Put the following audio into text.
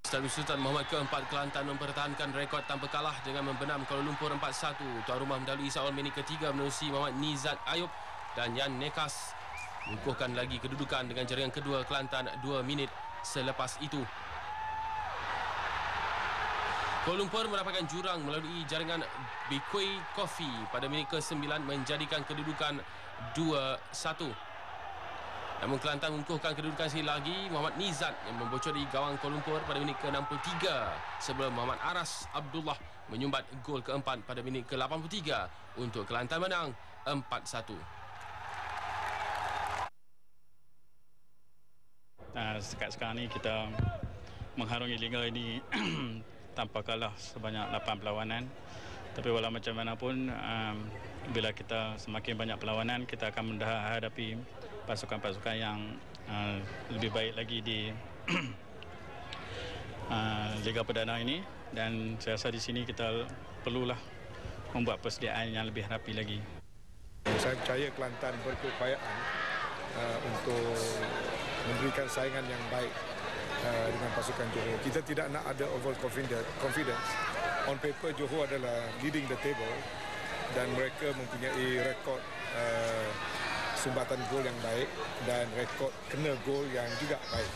Stadium Sultan Muhammad keempat, Kelantan mempertahankan rekod tanpa kalah dengan membenam Kuala Lumpur 4-1. Tuan rumah mendalui seawal minit ketiga menerusi Muhammad Nizat Ayub dan Yan Nekas mengukuhkan lagi kedudukan dengan jaringan kedua Kelantan 2 minit selepas itu. Kuala Lumpur mendapatkan jurang melalui jaringan Bikui Coffee pada minit ke-9 menjadikan kedudukan 2-1. Namun Kelantan mengukuhkan kedudukan sekali lagi Muhammad Nizat yang membocori gawang Kuala Lumpur pada minit ke-63 sebelum Muhammad Aras Abdullah menyumbat gol keempat pada minit ke-83 untuk Kelantan menang 4-1. Setakat sekarang ni kita mengharungi liga ini tanpa kalah sebanyak 8 perlawanan. Tapi walau macam mana pun, bila kita semakin banyak perlawanan, kita akan menghadapi pasukan-pasukan yang lebih baik lagi di Liga Perdana ini. Dan saya rasa di sini kita perlulah membuat persediaan yang lebih rapi lagi. Saya percaya Kelantan berkeupayaan untuk memberikan saingan yang baik dengan pasukan Johor. Kita tidak nak ada over confidence. On paper, Johor adalah leading the table dan mereka mempunyai rekod sumbatan gol yang baik dan rekod kena gol yang juga baik.